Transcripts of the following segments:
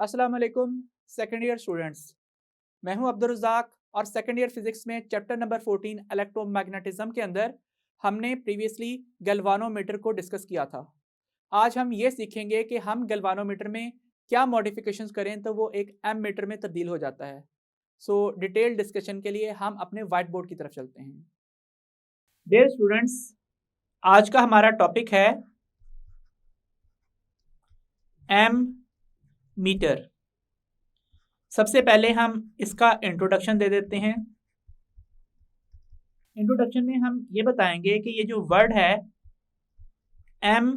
अस्सलाम वालेकुम second year students. मैं हूं अब्दुल रज़ाक और सेकेंड ईयर फिजिक्स में चैप्टर नंबर 14 इलेक्ट्रोमैग्नेटिज्म के अंदर हमने प्रीवियसली गैल्वानोमीटर को डिस्कस किया था। आज हम ये सीखेंगे कि हम गैल्वानोमीटर में क्या मॉडिफिकेशंस करें तो वो एक एम मीटर में तब्दील हो जाता है। सो डिटेल डिस्कशन के लिए हम अपने वाइट बोर्ड की तरफ चलते हैं। डियर स्टूडेंट्स, आज का हमारा टॉपिक है एम मीटर। सबसे पहले हम इसका इंट्रोडक्शन दे देते हैं। इंट्रोडक्शन में हम ये बताएंगे कि ये जो वर्ड है एम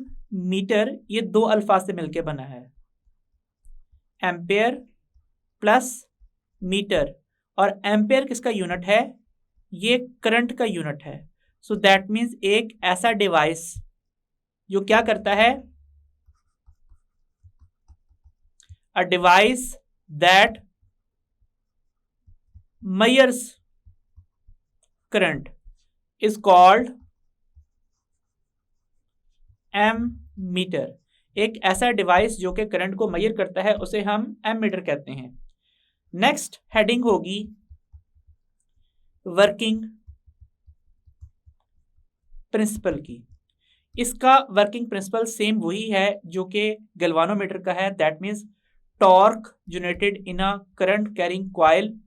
मीटर, ये दो अल्फाज से मिलकर बना है, एम्पेयर प्लस मीटर। और एम्पेयर किसका यूनिट है? ये करंट का यूनिट है। सो दैट मीन्स एक ऐसा डिवाइस जो क्या करता है, a device that measures current is called ammeter. एक ऐसा डिवाइस जो कि करंट को मेजर करता है उसे हम एमीटर कहते हैं। नेक्स्ट हेडिंग होगी वर्किंग प्रिंसिपल की। इसका वर्किंग प्रिंसिपल सेम वही है जो कि गैल्वानोमीटर का है, that means torque generated in a current carrying coil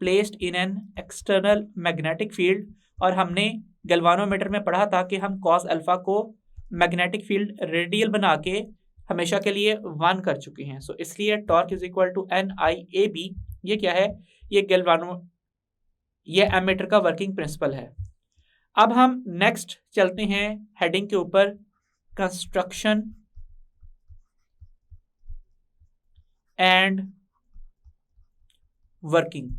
placed in an external magnetic field. और हमने गैल्वानोमीटर में पढ़ा था कि हम कॉस अल्फा को मैग्नेटिक फील्ड रेडियल बना के हमेशा के लिए 1 कर चुके हैं। सो इसलिए torque is equal to NIAB। ये क्या है? ये एमीटर का वर्किंग प्रिंसिपल है। अब हम नेक्स्ट चलते हैं हेडिंग के ऊपर, कंस्ट्रक्शन एंड वर्किंग।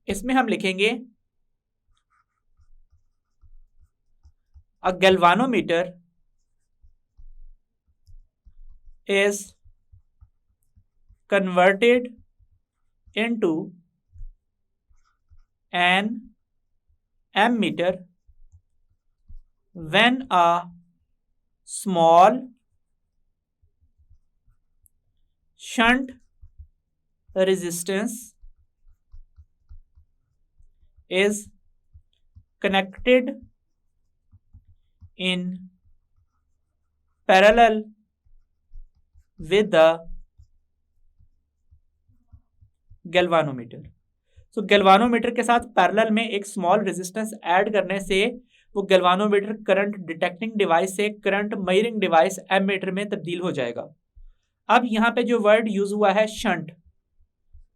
इसमें हम लिखेंगे अ galvanometer is converted into an ammeter when a small shunt resistance is connected in parallel with the galvanometer. So galvanometer के साथ पैरेलल में एक स्मॉल रेजिस्टेंस ऐड करने से वो गैल्वानोमीटर करंट डिटेक्टिंग डिवाइस से करंट मेजरिंग डिवाइस एमीटर में तब्दील हो जाएगा। अब यहाँ पे जो वर्ड यूज हुआ है शंट,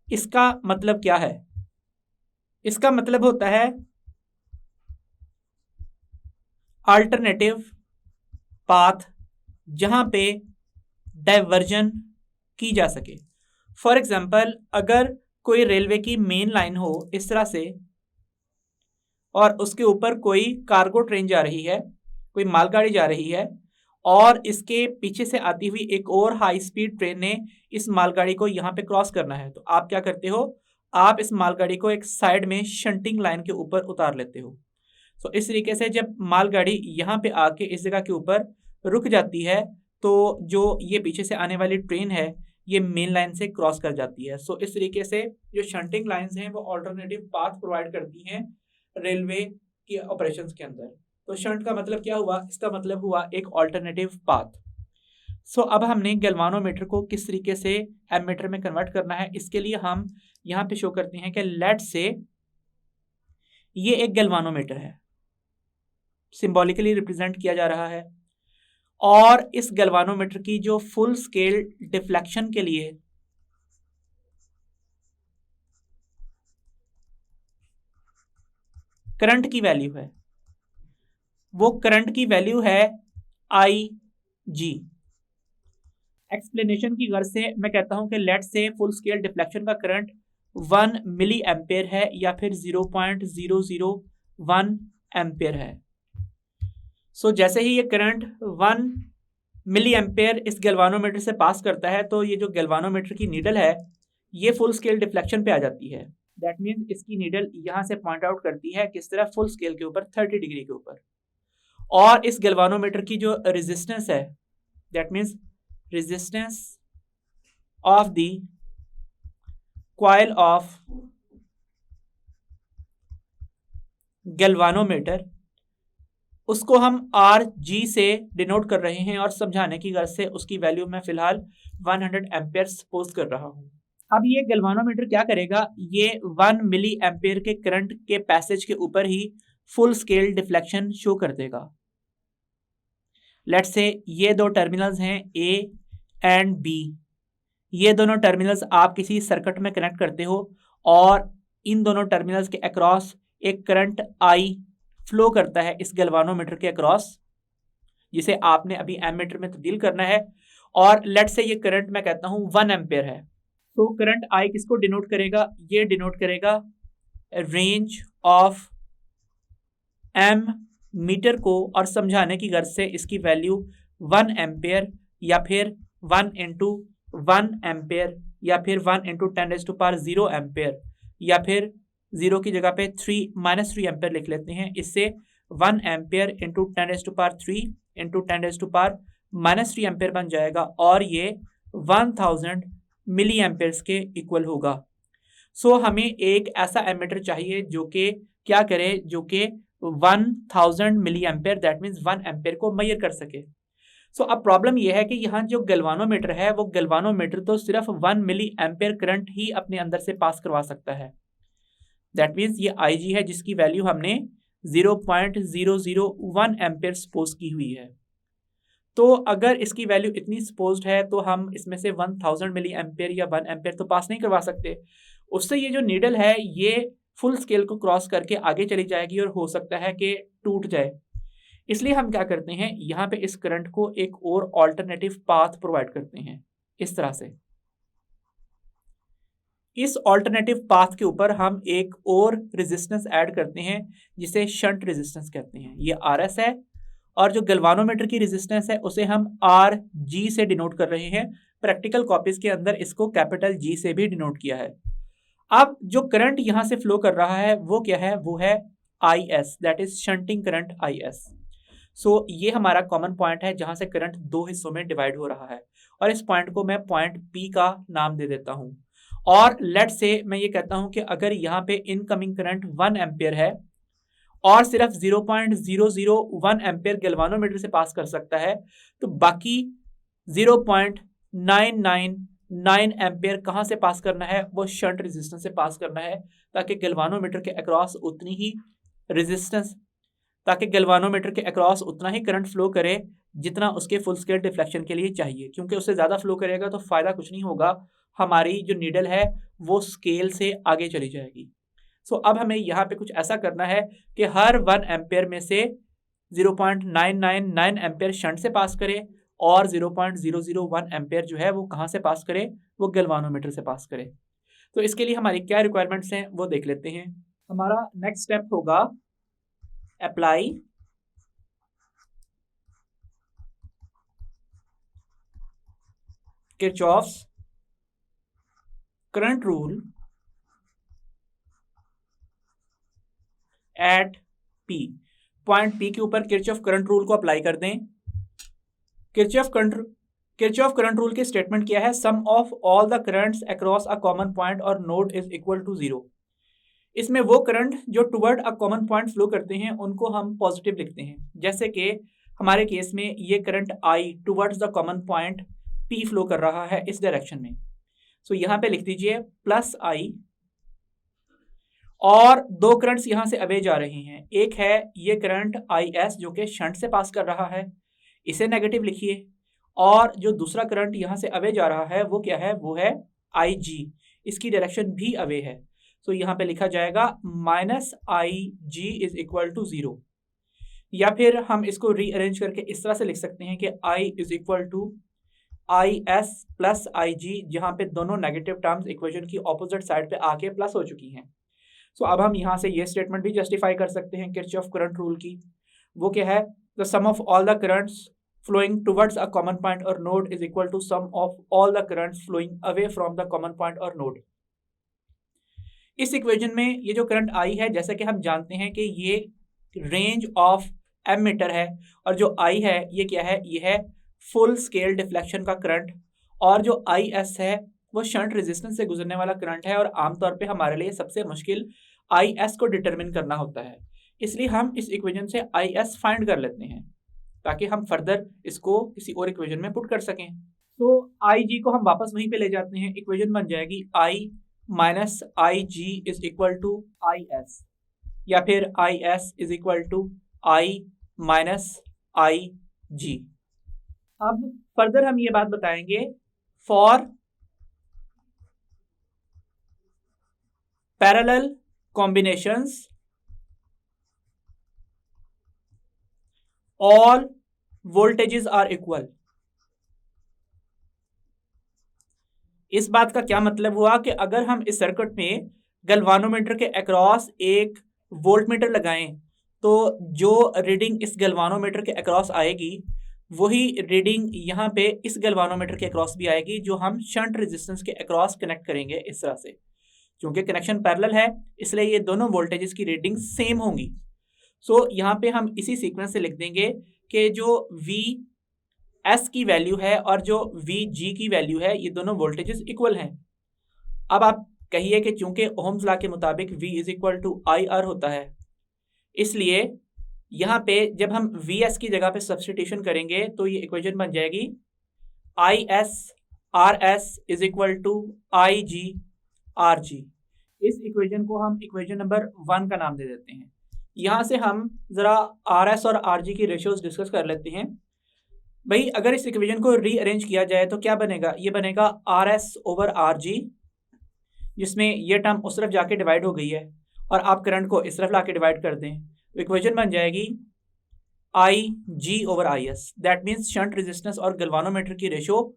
इसका मतलब क्या है? इसका मतलब होता है अल्टरनेटिव पाथ जहां पे डाइवर्जन की जा सके। फॉर एग्जाम्पल, अगर कोई रेलवे की मेन लाइन हो इस तरह से और उसके ऊपर कोई कार्गो ट्रेन जा रही है, कोई मालगाड़ी जा रही है, और इसके पीछे से आती हुई एक और हाई स्पीड ट्रेन ने इस मालगाड़ी को यहाँ पे क्रॉस करना है, तो आप क्या करते हो? आप इस मालगाड़ी को एक साइड में शंटिंग लाइन के ऊपर उतार लेते हो। तो इस तरीके से जब मालगाड़ी यहाँ पे आके इस जगह के ऊपर रुक जाती है तो जो ये पीछे से आने वाली ट्रेन है ये मेन लाइन से क्रॉस कर जाती है। सो इस तरीके से जो शंटिंग लाइंस हैं वो ऑल्टरनेटिव पाथ प्रोवाइड करती हैं रेलवे के ऑपरेशंस के अंदर। तो शंट का मतलब क्या हुआ? इसका मतलब हुआ एक ऑल्टरनेटिव पाथ। सो अब हमने गैल्वानोमीटर को किस तरीके से एमीटर में कन्वर्ट करना है, इसके लिए हम यहाँ पे शो करते हैं कि लेट से ये एक गैल्वानोमीटर है, सिंबॉलिकली रिप्रेजेंट किया जा रहा है, और इस गैल्वानोमीटर की जो फुल स्केल डिफ्लेक्शन के लिए करंट की वैल्यू है, वो करंट की वैल्यू है IG। एक्सप्लेनेशन की गर्ज से मैं कहता हूं कि लेट से फुल स्केल डिफ्लेक्शन का करंट 1 मिली एम्पेयर है या फिर 0.001 एम्पेयर है। सो जैसे ही ये करंट 1 मिली एम्पेयर इस गैल्वानोमीटर से पास करता है तो ये जो गैल्वानोमीटर की नीडल है ये फुल स्केल डिफ्लेक्शन पे आ जाती है। दैट मीन्स इसकी नीडल यहाँ से पॉइंट आउट करती है किस तरह? फुल स्केल के ऊपर 30 डिग्री के ऊपर। और इस गैल्वानोमीटर की जो रेजिस्टेंस है, that means resistance of the coil of galvanometer, उसको हम RG से डिनोट कर रहे हैं और समझाने की गर्ज से उसकी वैल्यू मैं फिलहाल 100 एम्पेयर सपोज कर रहा हूं। अब ये गैल्वानोमीटर क्या करेगा, ये 1 मिली एम्पेयर के करंट के पैसेज के ऊपर ही फुल स्केल डिफ्लेक्शन शो कर देगा। लेट्स से ये दो टर्मिनल्स हैं A एंड B, ये दोनों टर्मिनल्स आप किसी सर्किट में कनेक्ट करते हो और इन दोनों टर्मिनल्स के अक्रॉस एक करंट I फ्लो करता है इस गैल्वानोमीटर के अक्रॉस, जिसे आपने अभी एमीटर में तब्दील करना है। और लेट्स से ये करंट मैं कहता हूं 1 एम्पेयर है, तो करंट I किसको डिनोट करेगा, ये डिनोट करेगा रेंज ऑफ M मीटर को, और समझाने की गर्ज से इसकी वैल्यू 1 एम्पेयर या फिर 1 इंटू 1 एम्पेयर या फिर 1 इंटू 10⁻0 एम्पेयर या फिर 0 की जगह पे -3 एम्पेयर लिख लेते हैं। इससे 1 एम्पेयर इंटू 10⁻3 इंटू 10⁻³ एम्पेयर बन जाएगा और ये 1000 मिली एम्पेयर्स के इक्वल होगा। सो हमें एक ऐसा एमीटर चाहिए जो कि क्या करे, जो कि 1000 milli ampere that means 1 ampere को मेजर कर सके। सो अब प्रॉब्लम यह है कि यहाँ जो गैल्वानोमीटर है वो गैल्वानोमीटर तो सिर्फ 1 मिली एम्पेयर करंट ही अपने अंदर से पास करवा सकता है। दैट मीन्स ये IG है जिसकी वैल्यू हमने 0.001 एम्पेयर सपोज की हुई है। तो अगर इसकी वैल्यू इतनी सपोज्ड है तो हम इसमें से 1000 मिली एम्पेयर या 1 एम्पेयर तो पास नहीं करवा सकते। उससे ये जो नीडल है ये फुल स्केल को क्रॉस करके आगे चली जाएगी और हो सकता है कि टूट जाए। इसलिए हम क्या करते हैं, यहाँ पे इस करंट को एक और ऑल्टरनेटिव पाथ प्रोवाइड करते हैं इस तरह से। इस ऑल्टरनेटिव पाथ के ऊपर हम एक और रेजिस्टेंस ऐड करते हैं जिसे शंट रेजिस्टेंस कहते हैं। ये RS है और जो गैल्वानोमीटर की रेजिस्टेंस है उसे हम RG से डिनोट कर रहे हैं। प्रैक्टिकल कॉपीज के अंदर इसको कैपिटल G से भी डिनोट किया है। अब जो करंट यहां से फ्लो कर रहा है वो क्या है, वो है IS, that is shunting current IS। सो ये हमारा कॉमन पॉइंट है जहां से करंट दो हिस्सों में डिवाइड हो रहा है और इस पॉइंट को मैं पॉइंट P का नाम दे देता हूं। और लेट से मैं ये कहता हूं कि अगर यहाँ पे इनकमिंग करंट 1 एम्पेयर है और सिर्फ 0.001 एम्पेयर गैल्वानोमीटर से पास कर सकता है, तो बाकी 0.999 एम्पेयर कहां से पास करना है, वो शंट रेजिस्टेंस से पास करना है ताकि गैल्वानोमीटर के अक्रॉस उतनी ही रेजिस्टेंस, ताकि गैल्वानोमीटर के अक्रॉस उतना ही करंट फ्लो करे जितना उसके फुल स्केल डिफ्लेक्शन के लिए चाहिए। क्योंकि उससे ज़्यादा फ्लो करेगा तो फायदा कुछ नहीं होगा, हमारी जो नीडल है वो स्केल से आगे चली जाएगी। सो अब हमें यहाँ पे कुछ ऐसा करना है कि हर 1 एम्पेयर में से 0.999 एम्पेयर शंट से पास करे और 0.001 एम्पेयर जो है वो कहाँ से पास करे, वो गैल्वानोमीटर से पास करे। तो इसके लिए हमारी क्या रिक्वायरमेंट्स हैं वो देख लेते हैं। हमारा नेक्स्ट स्टेप होगा apply Kirchhoff's current rule at P। Point P के ऊपर किरचॉफ करंट रूल को अप्लाई कर दें। किरचॉफ करंट रूल की स्टेटमेंट क्या है, sum of all the currents across a common point और नोड इज इक्वल टू 0। इसमें वो करंट जो toward a common point flow करते हैं उनको हम पॉजिटिव लिखते हैं। जैसे कि हमारे केस में ये current I towards the common point P flow कर रहा है इस डायरेक्शन में। सो यहाँ पे लिख दीजिए +I, और दो करंट्स यहां से अवे जा रहे हैं। एक है ये करंट IS जो कि शंट से पास कर रहा है, इसे नेगेटिव लिखिए, और जो दूसरा करंट यहां से अवे जा रहा है वो क्या है, वो है IG, इसकी डायरेक्शन भी अवे है। सो यहाँ पे लिखा जाएगा -IG इज इक्वल टू 0, या फिर हम इसको रीअरेंज करके इस तरह से लिख सकते हैं कि I is equal to IS plus IG, जहां पे दोनों नेगेटिव टर्म्स इक्वेशन की ऑपोजिट साइड पे आके प्लस हो चुकी हैं। सो अब हम यहाँ से ये स्टेटमेंट भी जस्टिफाई कर सकते हैं किरचॉफ करंट रूल की। वो क्या है, the sum of all the currents flowing towards a common point और node is equal to sum of all the currents flowing away from the common point और नोड। इस इक्वेशन में ये जो करंट I है, जैसे कि हम जानते हैं कि ये रेंज ऑफ एमीटर है, और जो I है ये क्या है, ये है फुल स्केल डिफ्लेक्शन का करंट, और जो IS है वो शंट रेजिस्टेंस से गुजरने वाला करंट है और आमतौर पे हमारे लिए सबसे मुश्किल IS को डिटरमिन करना होता है। इसलिए हम इस इक्वेशन से IS फाइंड कर लेते हैं ताकि हम फर्दर इसको किसी और इक्वेशन में पुट कर सकें। तो IG को हम वापस वहीं पे ले जाते हैं। इक्वेशन बन जाएगी I minus IG is equal to IS, या फिर IS is equal to I minus IG। अब फर्दर हम ये बात बताएंगे, for parallel combinations all voltages are equal. इस बात का क्या मतलब हुआ कि अगर हम इस सर्किट में गैल्वानोमीटर के अक्रॉस एक वोल्टमीटर लगाएं तो जो रीडिंग इस गैल्वानोमीटर के अक्रॉस आएगी वही रीडिंग यहाँ पे इस गैल्वानोमीटर के अक्रॉस भी आएगी, जो हम शंट रेजिस्टेंस के अक्रॉस कनेक्ट करेंगे इस तरह से। क्योंकि कनेक्शन पैरेलल है इसलिए ये दोनों वोल्टेजेस की रीडिंग सेम होंगी। सो यहाँ पे हम इसी सीक्वेंस से लिख देंगे कि जो VS की वैल्यू है और जो VG की वैल्यू है ये दोनों वोल्टेजेस इक्वल हैं। अब आप कहिए कि चूंकि ओहम्स लॉ के मुताबिक V is equal to IR होता है, इसलिए यहाँ पे जब हम VS की जगह पे सब्स्टिट्यूशन करेंगे तो ये इक्वेशन बन जाएगी IS RS is equal to IG RG। इस इक्वेशन को हम इक्वेशन नंबर 1 का नाम दे देते हैं। यहाँ से हम ज़रा RS और RG की रेशियोज डिस्कस कर लेते हैं। भाई अगर इस इक्वेशन को रीअरेंज किया जाए तो क्या बनेगा, ये बनेगा RS ओवर RG, जिसमें ये टर्म उस तरफ जाके डिवाइड हो गई है और आप करंट को इस तरफ लाके डिवाइड कर दें तो इक्वेशन बन जाएगी IG over IS। That means shunt resistance और गैल्वानोमीटर की रेशो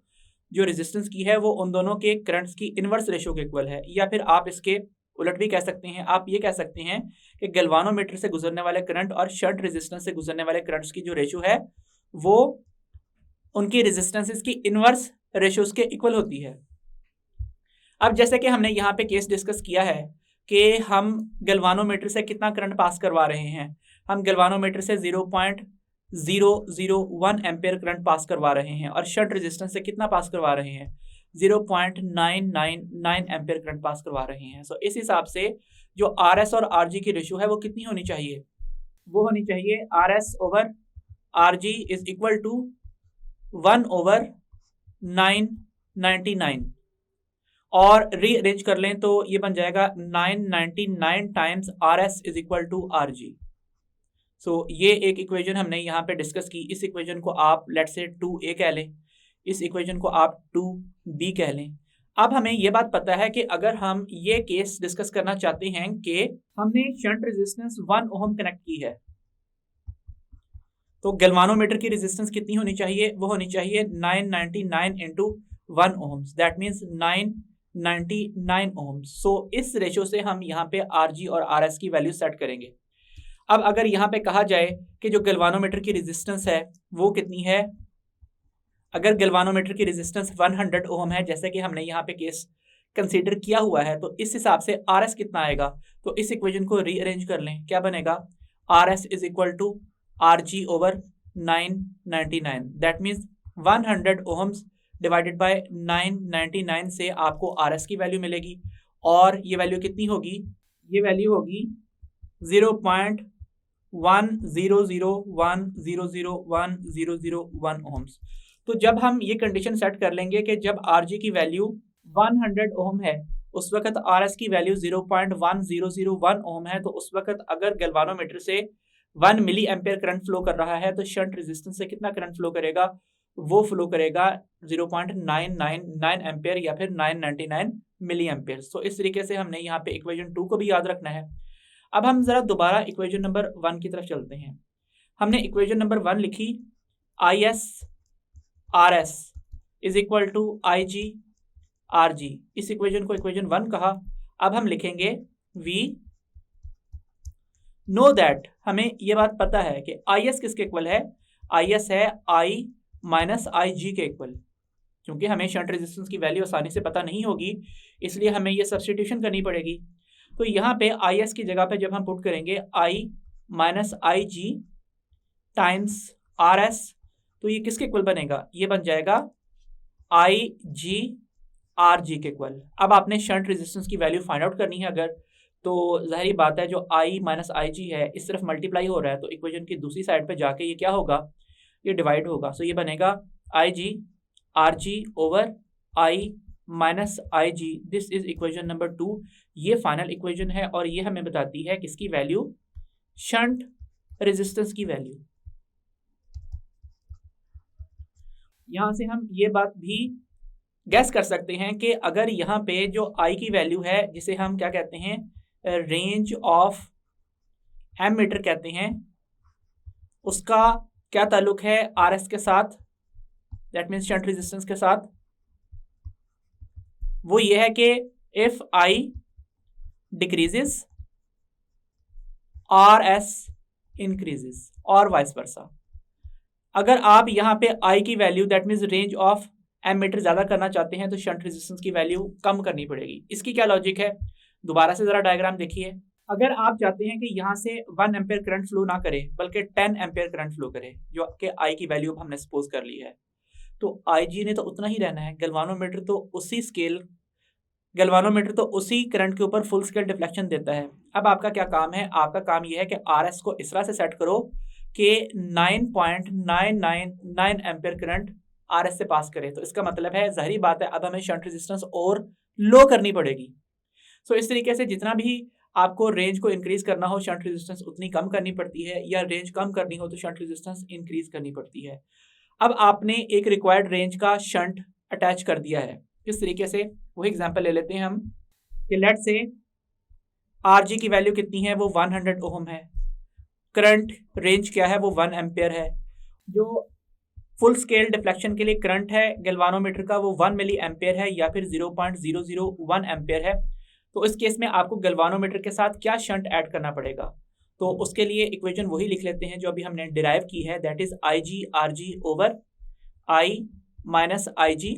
जो रेजिस्टेंस की है वो उन दोनों के करंट्स की इनवर्स रेशो के इक्वल है। या फिर आप इसके उलट भी कह सकते हैं, आप ये कह सकते हैं कि गैल्वानोमीटर से गुजरने वाले करंट और शंट रेजिस्टेंस से गुजरने वाले करंट्स की जो रेशो है वो उनकी रेजिस्टेंसेस की इनवर्स रेशोज के इक्वल होती है। अब जैसे कि हमने यहाँ पे केस डिस्कस किया है कि हम गैल्वानोमीटर से कितना करंट पास करवा रहे हैं, हम गैल्वानोमीटर से 0.001 एम्पेयर करंट पास करवा रहे हैं और शंट रेजिस्टेंस से कितना पास करवा रहे हैं, 0.999 एम्पेयर करंट पास करवा रहे हैं। सो इस हिसाब से जो RS और RG की रेशियो है वो कितनी होनी चाहिए, वो होनी चाहिए RS over RG is equal to 1/999 और रीअरेंज कर लें तो ये बन जाएगा 999 times RS is equal to RG। So ये एक इक्वेशन हमने यहाँ पे डिस्कस की। इस इक्वेशन को आप लेट से 2A कह लें, इस इक्वेशन को आप 2B कह लें। अब हमें ये बात पता है कि अगर हम ये केस डिस्कस करना चाहते हैं कि हमने शंट रेजिस्टेंस 1 ओम कनेक्ट की है तो गैल्वानोमीटर की रेजिस्टेंस कितनी होनी चाहिए, वो होनी चाहिए 999 into 1 ohms, that means 999 ohms. So इस रेशो से हम यहाँ पे RG और RS की वैल्यू सेट करेंगे। अब अगर यहाँ पे कहा जाए कि जो गैल्वानोमीटर की रेजिस्टेंस है वो कितनी है, अगर गैल्वानोमीटर की रेजिस्टेंस 100 ओम है जैसे कि हमने यहाँ पे केस कंसीडर किया हुआ है, तो इस हिसाब से RS कितना आएगा, तो इस इक्वेशन को रीअरेंज कर लें। क्या बनेगा, RS is equal to RG over 999, that means 100 ohms divided by 999 से आपको RS की वैल्यू मिलेगी और ये वैल्यू कितनी होगी, ये वैल्यू होगी 0.1001001 ओम्स। तो जब हम ये कंडीशन सेट कर लेंगे कि जब RG की वैल्यू 100 ओम है उस वक्त RS की वैल्यू 0.1001 ओम है, तो उस वक्त अगर गैल्वानोमीटर से 1 मिली एम्पेयर करंट फ्लो कर रहा है तो शंट रेजिस्टेंस से कितना करंट फ्लो करेगा, वो फ्लो करेगा 0.999 एम्पेयर या फिर 999 मिली एम्पेयर। तो इस तरीके से हमने यहाँ पे इक्वेशन 2 को भी याद रखना है। अब हम जरा दोबारा इक्वेशन नंबर 1 की तरफ चलते हैं। हमने इक्वेशन नंबर 1 लिखी IS RS is equal to IG RG, इस इक्वेशन को इक्वेशन 1 कहा। अब हम लिखेंगे V नो दैट, हमें ये बात पता है कि IS किसके इक्वल है, IS है I माइनस IG के इक्वल। क्योंकि हमें शंट रेजिस्टेंस की वैल्यू आसानी से पता नहीं होगी इसलिए हमें ये सब्स्टिट्यूशन करनी पड़ेगी। तो यहाँ पे IS की जगह पे जब हम पुट करेंगे I minus IG times RS, तो ये किसके इक्वल बनेगा, ये बन जाएगा IG आर जी के इक्वल। अब आपने शंट रेजिस्टेंस की वैल्यू फाइंड आउट करनी है अगर, तो जाहिर बात है जो आई माइनस आई जी है इस तरफ मल्टीप्लाई हो रहा है, तो इक्वेशन की दूसरी साइड पे जाके ये क्या होगा, ये डिवाइड होगा। सो ये बनेगा I G R G over I minus I G, this is equation number 2। ये फाइनल इक्वेशन है और ये हमें बताती है किसकी वैल्यू, शंट रेजिस्टेंस की वैल्यू। यहां से हम ये बात भी गैस कर सकते हैं कि अगर यहाँ पे जो आई की वैल्यू है जिसे हम क्या कहते हैं, रेंज ऑफ एमीटर कहते हैं, उसका क्या ताल्लुक है आर एस के साथ, दैट मीन्स शंट रेजिस्टेंस के साथ, वो ये है कि if I decreases R S increases और वाइस वर्सा। अगर आप यहाँ पे आई की value that means range of ammeter ज्यादा करना चाहते हैं तो शंट रेजिस्टेंस की वैल्यू कम करनी पड़ेगी। इसकी क्या लॉजिक है, दोबारा से जरा डायग्राम देखिए। अगर आप चाहते हैं कि यहाँ से 1 एम्पेयर करंट फ्लो ना करे बल्कि 10 एम्पेयर करंट फ्लो करे, जो आपके आई की वैल्यू हमने सपोज कर ली है, तो आई जी ने तो उतना ही रहना है। गैल्वानोमीटर तो उसी करंट के ऊपर फुल स्केल डिफ्लेक्शन देता है। अब आपका क्या काम है, आपका काम यह है कि आर एस को इस तरह से सेट करो कि 9.999 एम्पेयर करंट आर एस से पास करे। तो इसका मतलब है जाहिर बात है अब हमें शंट रेजिस्टेंस और लो करनी पड़ेगी। सो इस तरीके से जितना भी आपको रेंज को इंक्रीज करना हो शंट रेजिस्टेंस उतनी कम करनी पड़ती है, या रेंज कम करनी हो तो शंट रेजिस्टेंस इंक्रीज करनी पड़ती है। अब आपने एक रिक्वायर्ड रेंज का शंट अटैच कर दिया है, किस तरीके से, वही एग्जांपल ले लेते हैं हम कि लेट से आर जी की वैल्यू कितनी है, वो 100 ओम है, करंट रेंज क्या है, वो 1 एम्पेयर है। जो फुल स्केल डिफ्लेक्शन के लिए करंट है गैल्वानोमीटर का वो 1 मिली एम्पेयर है या फिर 0.001 एम्पेयर है। तो इस केस में आपको गैल्वानोमीटर के साथ क्या शंट ऐड करना पड़ेगा, तो उसके लिए इक्वेशन वही लिख लेते हैं जो अभी हमने डिराइव की है, that is I G R G over I minus I G.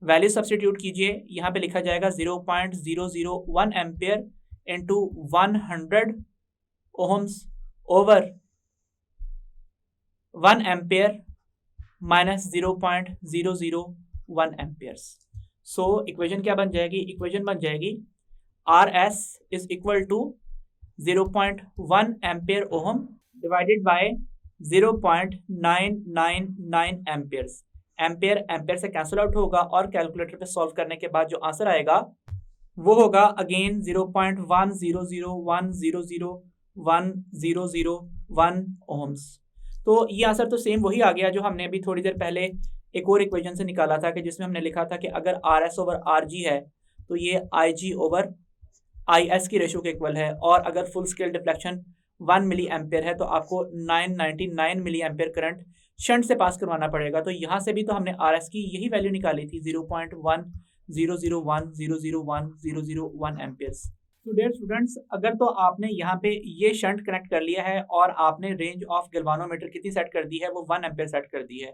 Value substitute कीजिए, यहाँ पे लिखा जाएगा 0.001 ampere into 100 ohms over 1 ampere minus 0.001 amperes. So equation क्या बन जाएगी, इक्वेशन बन जाएगी R S is equal to 0.1 ampere ohm divided by 0.999 amperes. Ampere ampere से कैंसिल आउट होगा और कैलकुलेटर पे सॉल्व करने के बाद जो आंसर आएगा वो होगा अगेन 0.1001001 ओम्स। तो ये आंसर तो सेम वही आ गया जो हमने अभी थोड़ी देर पहले एक और इक्वेशन से निकाला था कि जिसमें हमने लिखा था कि अगर R S over R G है तो ये I G over I S की रेशो के इक्वल है, और अगर full scale deflection 1 milli ampere है तो आपको 999 मिली एम्पेयर करंट शंट से पास करवाना पड़ेगा। तो यहाँ से भी तो हमने आर एस की यही वैल्यू निकाली थी 0.1001001 एम्पेयर्स। तो डियर स्टूडेंट्स, अगर तो आपने यहाँ पे ये शंट कनेक्ट कर लिया है और आपने रेंज ऑफ गैल्वानोमीटर कितनी सेट कर दी है, वो 1 एम्पेयर सेट कर दी है,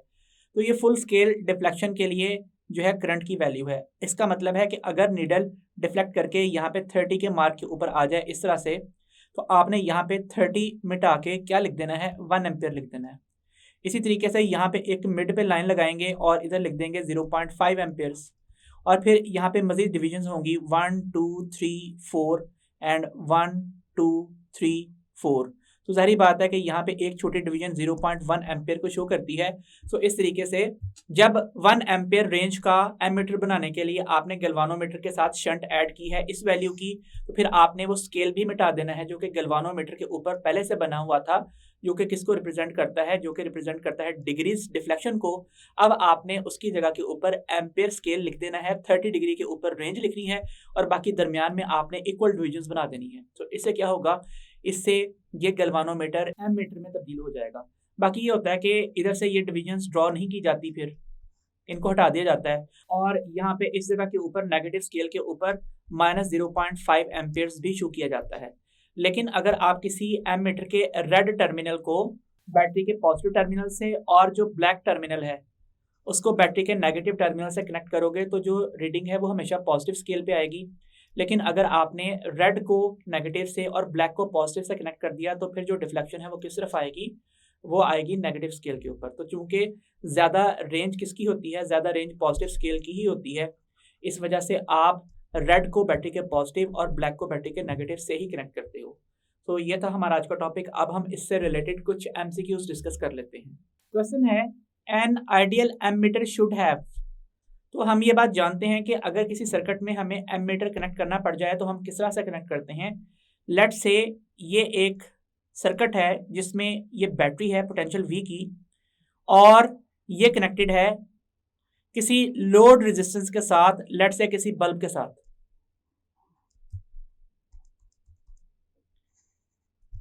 तो ये फुल स्केल डिफ्लेक्शन के लिए जो है करंट की वैल्यू है। इसका मतलब है कि अगर नीडल डिफ्लेक्ट करके यहाँ पे 30 के मार्क के ऊपर आ जाए इस तरह से, तो आपने यहाँ पे 30 मिटा के क्या लिख देना है, 1 एम्पेयर लिख देना है। इसी तरीके से यहाँ पे एक मिड पे लाइन लगाएंगे और इधर लिख देंगे 0.5 एम्पेयर्स, और फिर यहाँ पे मजीद डिविजन्स होंगी 1 2 3 4 एंड 1 2 3 4। तो जाहिर बात है कि यहाँ पे एक छोटी डिवीजन 0.1 एम्पेयर को शो करती है। सो इस तरीके से जब 1 एम्पेयर रेंज का एमीटर बनाने के लिए आपने गैल्वानोमीटर के साथ शंट ऐड की है इस वैल्यू की, तो फिर आपने वो स्केल भी मिटा देना है जो कि गैल्वानोमीटर के ऊपर पहले से बना हुआ था, जो कि किसको रिप्रेजेंट करता है, जो कि रिप्रेजेंट करता है डिग्रीज डिफ्लेक्शन को। अब आपने उसकी जगह के ऊपर एम्पेयर स्केल लिख देना है, 30 डिग्री के ऊपर रेंज लिखनी है और बाकी दरमियान में आपने इक्वल डिविजन्स बना देनी है। तो इससे क्या होगा, इससे ये गैल्वानोमीटर एमीटर में तब्दील हो जाएगा। बाकी ये होता है कि इधर से ये डिविजन्स ड्रॉ नहीं की जाती, फिर इनको हटा दिया जाता है और यहाँ पे इस जगह के ऊपर नेगेटिव स्केल के ऊपर -0.5 एम्पेयर्स भी शो किया जाता है। लेकिन अगर आप किसी एमीटर के रेड टर्मिनल को बैटरी के पॉजिटिव टर्मिनल से और जो ब्लैक टर्मिनल है उसको बैटरी के नेगेटिव टर्मिनल से कनेक्ट करोगे तो जो रीडिंग है वो हमेशा पॉजिटिव स्केल पे आएगी। लेकिन अगर आपने रेड को नेगेटिव से और ब्लैक को पॉजिटिव से कनेक्ट कर दिया तो फिर जो डिफ्लेक्शन है वो किस तरफ आएगी, वो आएगी नेगेटिव स्केल के ऊपर। तो चूंकि ज़्यादा रेंज किसकी होती है, ज़्यादा रेंज पॉजिटिव स्केल की ही होती है, इस वजह से आप रेड को बैटरी के पॉजिटिव और ब्लैक को बैटरी के नेगेटिव से ही कनेक्ट करते हो। तो ये था हमारा आज का टॉपिक। अब हम इससे रिलेटेड कुछ MCQs डिस्कस कर लेते हैं। क्वेश्चन है, an ideal ammeter should have. तो हम ये बात जानते हैं कि अगर किसी सर्किट में हमें एमीटर कनेक्ट करना पड़ जाए तो हम किस तरह से कनेक्ट करते हैं। लेट्स से ये एक सर्किट है जिसमें ये बैटरी है पोटेंशियल V की, और ये कनेक्टेड है किसी लोड रेजिस्टेंस के साथ, लेट्स से किसी बल्ब के साथ,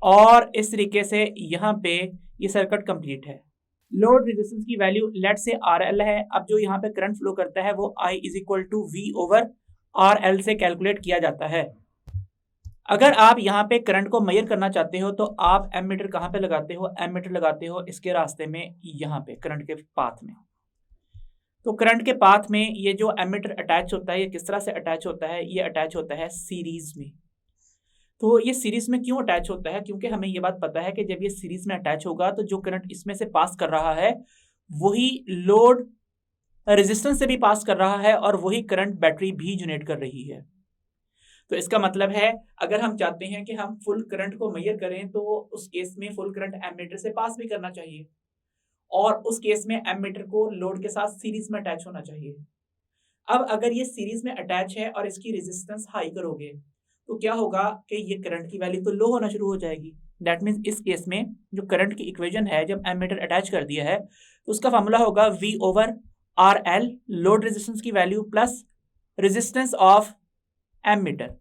और इस तरीके से यहाँ पे ये सर्किट कंप्लीट है। लोड रेजिस्टेंस की वैल्यू लेट्स से RL है। अब जो यहाँ पे करंट फ्लो करता है वो I = V/RL से कैलकुलेट किया जाता है। अगर आप यहाँ पे करंट को मेजर करना चाहते हो तो आप एमीटर कहाँ पे लगाते हो? एमीटर लगाते हो इसके रास्ते में, यहाँ पे करंट के पाथ में। तो करंट के पाथ में ये जो एमीटर अटैच होता है, ये किस तरह से अटैच होता है? ये अटैच होता है सीरीज में। तो ये सीरीज में क्यों अटैच होता है? क्योंकि हमें ये बात पता है कि जब ये सीरीज में अटैच होगा तो जो करंट इसमें से पास कर रहा है वही लोड रेजिस्टेंस से भी पास कर रहा है, और वही करंट बैटरी भी जनरेट कर रही है। तो इसका मतलब है अगर हम चाहते हैं कि हम फुल करंट को मेजर करें तो उस केस में फुल करंट एमीटर से पास भी करना चाहिए, और उस केस में एमीटर को लोड के साथ सीरीज में अटैच होना चाहिए। अब अगर ये सीरीज में अटैच है और इसकी रेजिस्टेंस हाई करोगे तो क्या होगा कि ये करंट की वैल्यू तो लो होना शुरू हो जाएगी। दैट मीन्स इस केस में जो करंट की इक्वेशन है, जब एमीटर अटैच कर दिया है तो उसका फार्मूला होगा V/RL, लोड रेजिस्टेंस की value plus resistance of ammeter.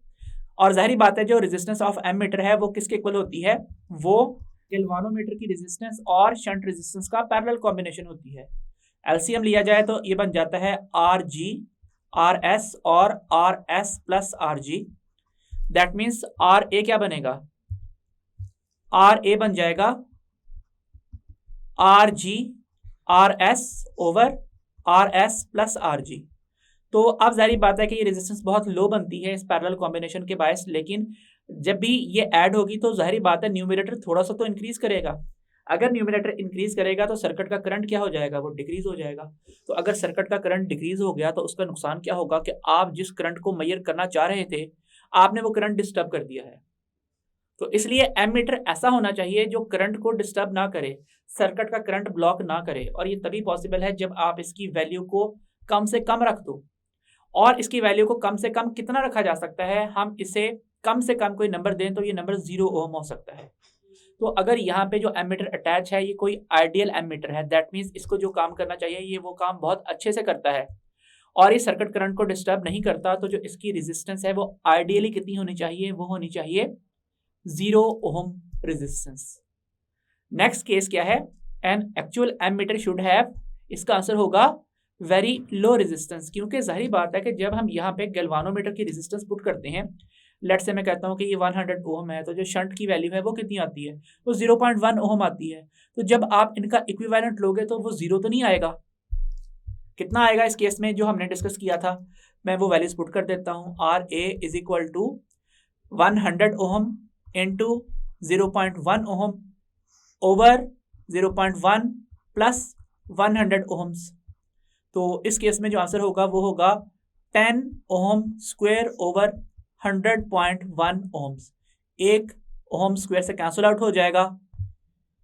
और जाहिर बात है जो रेजिस्टेंस ऑफ एमीटर है वो किसके इक्वल होती है? वो गैल्वानोमीटर की रेजिस्टेंस और शंट रेजिस्टेंस का पैरेलल कॉम्बिनेशन होती है। एलसीएम लिया जाए तो ये बन जाता है RG RS और RS plus RG। That means RA क्या बनेगा? RA बन जाएगा RG RS over RS plus RG। तो अब जाहिर बात है कि ये रेजिस्टेंस बहुत लो बनती है इस पैरेलल कॉम्बिनेशन के बायस, लेकिन जब भी ये ऐड होगी तो जाहिर बात है न्यूमरेटर थोड़ा सा तो इंक्रीज करेगा। अगर न्यूमरेटर इंक्रीज करेगा तो सर्किट का करंट क्या हो जाएगा? वो डिक्रीज हो जाएगा। तो अगर सर्किट का करंट डिक्रीज हो गया तो उसका नुकसान क्या होगा कि आप जिस करंट को मेजर करना चाह रहे थे आपने वो करंट डिस्टर्ब कर दिया है। तो इसलिए एमीटर ऐसा होना चाहिए जो करंट को डिस्टर्ब ना करे, सर्किट का करंट ब्लॉक ना करे, और ये तभी पॉसिबल है जब आप इसकी वैल्यू को कम से कम रख दो। और इसकी वैल्यू को कम से कम कितना रखा जा सकता है? हम इसे कम से कम कोई नंबर दें तो ये नंबर 0 ओम हो सकता है। तो अगर यहाँ पे जो एमीटर अटैच है ये कोई आइडियल एमीटर है, दैट मीन्स इसको जो काम करना चाहिए ये वो काम बहुत अच्छे से करता है और ये सर्किट करंट को डिस्टर्ब नहीं करता। तो जो इसकी रेजिस्टेंस है वो आइडियली कितनी होनी चाहिए? वो होनी चाहिए 0 ओम रेजिस्टेंस। नेक्स्ट केस क्या है? An actual ammeter should have, इसका आंसर होगा वेरी लो रेजिस्टेंस, क्योंकि जाहिर बात है कि जब हम यहाँ पे गैल्वानोमीटर की रेजिस्टेंस पुट करते हैं, लेट से मैं कहता हूँ कि ये 100 ओम है, तो जो शंट की वैल्यू है वो कितनी आती है? वो 0.1 ओम आती है। तो जब आप इनका इक्विवेलेंट लोगे तो वो 0 तो नहीं आएगा। कितना आएगा इस केस में जो हमने डिस्कस किया था? मैं वो वैल्यूज पुट कर देता हूँ। RA = 100 ओम इंटू 0.1 ओम ओवर 0.1 प्लस 100 ओम्स। तो इस केस में जो आंसर होगा वो होगा 10 ओम स्क्वायर ओवर 100.1 ओम्स। 1 ओम स्क्वायर से कैंसिल आउट हो जाएगा।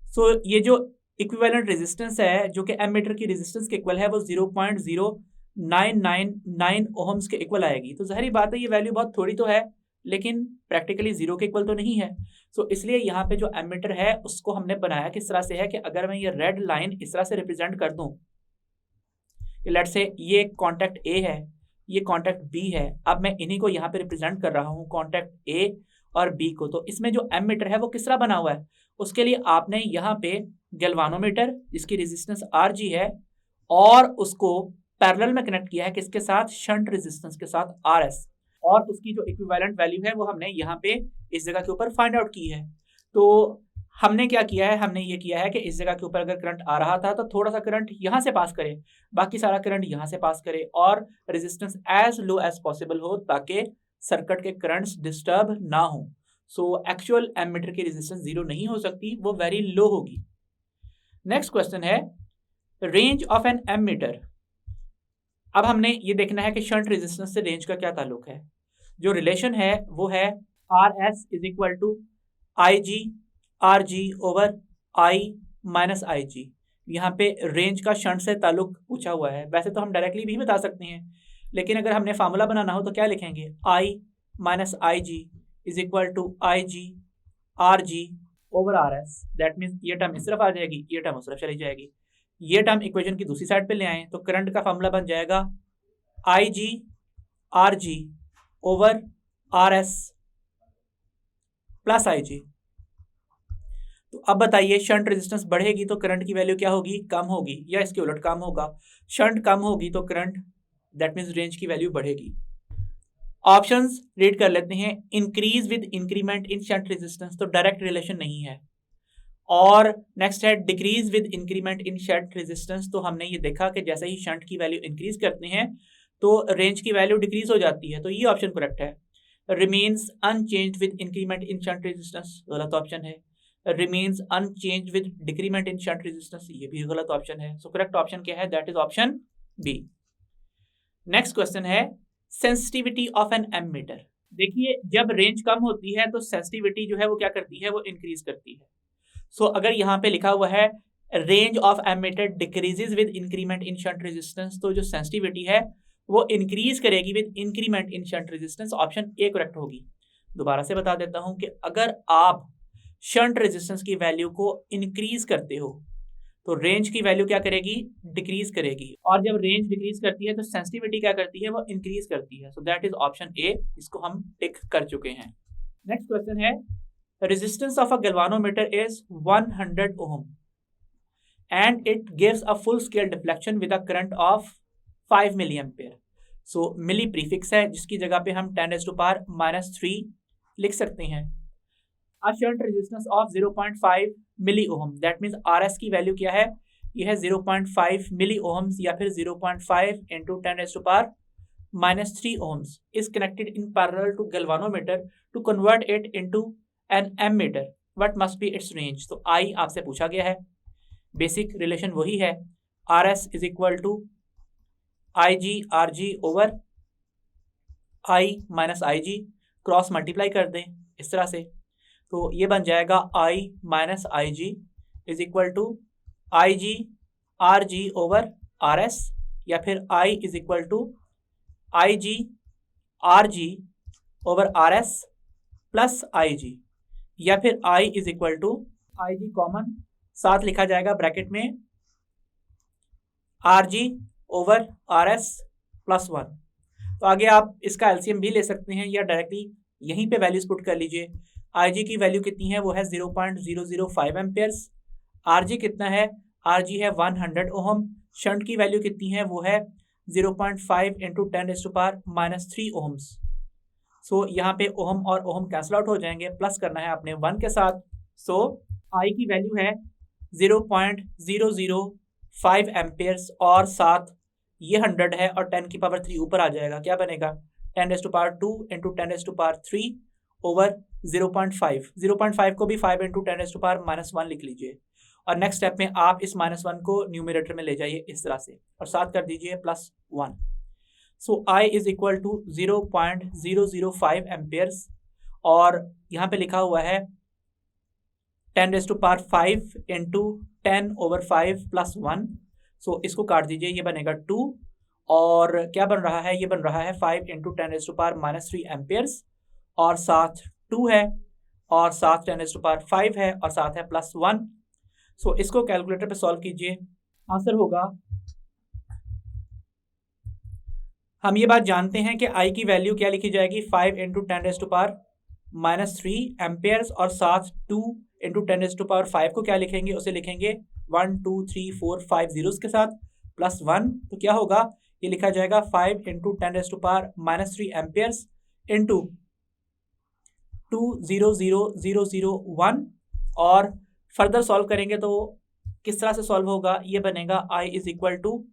सो ये जो इक्विवेलेंट रेजिस्टेंस है जो कि एमीटर की रेजिस्टेंस के इक्वल है वो 0.0999 ओम्स के इक्वल आएगी। तो जाहिर बात है ये वैल्यू बहुत थोड़ी तो है, लेकिन प्रैक्टिकली 0 के इक्वल तो नहीं है। सो इसलिए यहाँ पे जो एमीटर है उसको हमने बनाया किस तरह से है कि अगर मैं ये रेड लाइन इस तरह से रिप्रेजेंट कर दूं, लेट्स से ये कॉन्टैक्ट A है, ये कॉन्टैक्ट B है। अब मैं इन्हीं को यहाँ पे रिप्रेजेंट कर रहा हूँ, कॉन्टैक्ट A और B को। तो इसमें जो एमीटर है वो किस तरह बना हुआ है? उसके लिए आपने यहाँ पे गैल्वानोमीटर जिसकी रेजिस्टेंस RG है और उसको पैरेलल में कनेक्ट किया है किसके साथ? शंट रेजिस्टेंस के साथ RS, और उसकी जो इक्विवेलेंट वैल्यू है वो हमने यहाँ पे इस जगह के ऊपर फाइंड आउट की है। तो हमने क्या किया है? हमने ये किया है कि इस जगह के ऊपर अगर करंट आ रहा था तो थोड़ा सा करंट यहाँ से पास करे, बाकी सारा करंट यहाँ से पास करे, और resistance as low as possible हो ताकि सर्किट के करंट्स डिस्टर्ब ना हो। सो एक्चुअल एमीटर की रेजिस्टेंस 0 नहीं हो सकती, वो वेरी लो होगी। नेक्स्ट क्वेश्चन है, रेंज ऑफ एन एमीटर अब हमने ये देखना है कि शंट रेजिस्टेंस से रेंज का क्या ताल्लुक है। जो रिलेशन है वो है R S is equal to I G R G over I minus I G. यहाँ पे रेंज का शंट से ताल्लुक पूछा हुआ है। वैसे तो हम डायरेक्टली भी बता सकते हैं, लेकिन अगर हमने फार्मूला बनाना हो तो क्या लिखेंगे, I minus I G is equal to I G R G over R S. That means ये टर्म इस तरफ आ जाएगी, ये टर्म उस तरफ चली जाएगी। ये टर्म इक्वेशन की दूसरी साइड पे ले आए तो करंट का फार्मूला बन जाएगा I G R G over R S plus I G. तो अब बताइए शंट रेजिस्टेंस बढ़ेगी तो करंट की वैल्यू क्या होगी, कम होगी, या इसके उलट कम होगा। शंट कम होगी तो करंट दैट मीन्स रेंज की वैल्यू बढ़ेगी। ऑप्शंस रीड कर लेते हैं। Increase with increment in shunt resistance, तो डायरेक्ट रिलेशन नहीं है। और नेक्स्ट है decrease with increment in shunt resistance, तो हमने ये देखा कि जैसे ही शंट की वैल्यू इंक्रीज करते हैं तो रेंज की वैल्यू डिक्रीज हो जाती है, तो ये ऑप्शन करेक्ट है। Remains unchanged with increment in shunt resistance, गलत ऑप्शन है। Remains unchanged with decrement in shunt resistance, ये भी गलत ऑप्शन है। सो करेक्ट ऑप्शन क्या है, that is option B. Next question है सेंसिटिविटी ऑफ एन एमीटर। देखिए जब रेंज कम होती है तो सेंसिटिविटी जो है वो क्या करती है, वो इंक्रीज करती है। सो अगर यहाँ पे लिखा हुआ है range of ammeter decreases with increment in shunt resistance, तो जो सेंसिटिविटी है वो इंक्रीज करेगी with increment in shunt resistance. Option A correct होगी। दोबारा से बता देता हूं कि अगर आप शंट रेजिस्टेंस की वैल्यू को इंक्रीज करते हो तो रेंज की वैल्यू क्या करेगी, डिक्रीज करेगी। और जब रेंज डिक्रीज करती है तो सेंसिटिविटी क्या करती है, वो इंक्रीज करती है। So that is option A, इसको हम टिक कर चुके हैं। नेक्स्ट क्वेश्चन है resistance of a galvanometer is 100 ohm and it gives a full scale deflection with a current of 5 milliampere. So milli prefix है जिसकी जगह पे हम 10⁻³ लिख सकते हैं। A shunt resistance of 0.5 milli ohm, that means RS की वैल्यू क्या है, यह है 0.5 milli ohms या फिर 0.5 into 10⁻³ ohms is connected in parallel to galvanometer to convert it into an ammeter, what must be its range. तो I आपसे पूछा गया है, बेसिक रिलेशन वही है, R S is equal to I G R G over I minus I G, cross multiply कर दें इस तरह से, तो ये बन जाएगा I minus I G is equal to I G R G over R S, या फिर I is equal to I G R G over R S plus I G, या फिर I is equal to I G common साथ लिखा जाएगा bracket में are G over R S plus 1। तो आगे आप इसका एलसीएम भी ले सकते हैं या डायरेक्टली यहीं पे वैल्यूज पुट कर लीजिए। आई जी की वैल्यू कितनी है, वो है 0.005 एम्पेयर्स। आर जी कितना है, आर जी है 100 ओहम। शंट की वैल्यू कितनी है, वो है 0.5 इंटू 10⁻³ ओहम्स। सो यहाँ पे ओहम और ओहम कैंसिल आउट हो जाएंगे, प्लस करना है आपने 1 के साथ। सो आई की वैल्यू है 0.005 एम्पेयर्स और साथ ये 100 है और 10⁻³ ऊपर आ जाएगा, क्या बनेगा 10⁻² इंटू 10⁻³ ओवर 0.5। 0.5 को भी 5 इंटू 10⁻⁻1 लिख लीजिए और नेक्स्ट स्टेप में आप इस -1 को न्यूमरेटर में ले जाइए इस तरह से और साथ कर दीजिए +1। So I is equal to 0.005 amperes और यहाँ पे लिखा हुआ है 10⁻5 इंटू 10/5 प्लस 1। सो इसको काट दीजिए, ये बनेगा 2 और क्या बन रहा है, ये बन रहा है 5 इंटू 10⁻³ एम्पेयर्स और साथ 2 है और साथ 10⁻5 है और साथ है +1। सो इसको कैलकुलेटर पे सॉल्व कीजिए, आंसर होगा, हम ये बात जानते हैं कि I की वैल्यू क्या लिखी जाएगी 5 इंटू 10⁻³ एम्पेयर्स और साथ 2 इंटू 10⁻5 को क्या लिखेंगे, उसे लिखेंगे 1 2 3 4 5 जीरोस के साथ +1। तो क्या होगा, ये लिखा जाएगा 5 इंटू 10⁻³ एम्पेयर्स इंटू 200,001 और फर्दर सॉल्व करेंगे तो किस तरह से सॉल्व होगा, ये बनेगा I इज इक्वल टू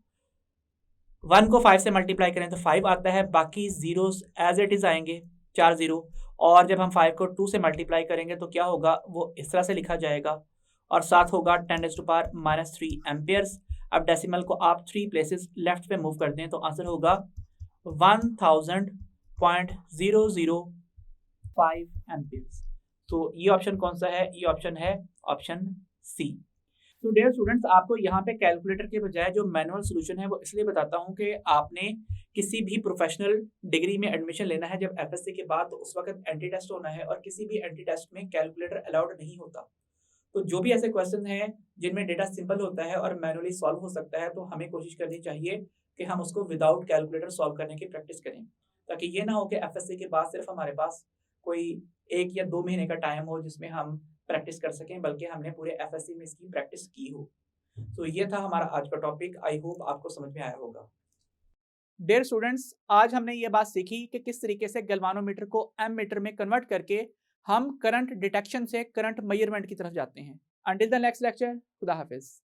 1 को 5 से मल्टीप्लाई करें तो 5 आता है, बाकी जीरोस एज इट इज आएंगे 4 जीरो, और जब हम 5 को 2 से मल्टीप्लाई करेंगे तो क्या होगा, वो इस तरह से लिखा जाएगा और साथ होगा 10⁻³ एम्पेयर्स। अब डेसिमल को आप 3 प्लेसेस लेफ्ट पे मूव करते हैं तो आंसर होगा 1000.005 एम्पियर्स। तो ये ऑप्शन कौन सा है? ये ऑप्शन है ऑप्शन सी। तो डियर स्टूडेंट्स, आपको यहाँ पे कैलकुलेटर के बजाय जो मैनुअल सोल्यूशन है वो इसलिए बताता हूँ कि आपने किसी भी प्रोफेशनल डिग्री में एडमिशन लेना है जब एफएससी के बाद, तो उस वक्त एंटी टेस्ट होना है और किसी भी एंटी टेस्ट में कैलकुलेटर अलाउड नहीं होता। तो जो भी ऐसे क्वेश्चन हैं जिनमें डेटा सिंपल होता है और मैनुअली सॉल्व हो सकता है, तो हमें कोशिश करनी चाहिए कि हम उसको विदाउट कैलकुलेटर सॉल्व करने की प्रैक्टिस करें, ताकि ये ना हो कि एफएससी के बाद सिर्फ हमारे पास कोई 1 या 2 महीने का टाइम हो जिसमें हम प्रैक्टिस कर सकें, बल्कि हमने पूरे एफएससी में इसकी प्रैक्टिस की हो। तो ये था हमारा आज का टॉपिक। आई होप आपको समझ में आया होगा। डियर स्टूडेंट्स, आज हमने ये बात सीखी कि किस तरीके से गैल्वानोमीटर को एमीटर में कन्वर्ट करके हम करंट डिटेक्शन से करंट मेजरमेंट की तरफ जाते हैं। अंटिल द नेक्स्ट लेक्चर, खुदा हाफिज।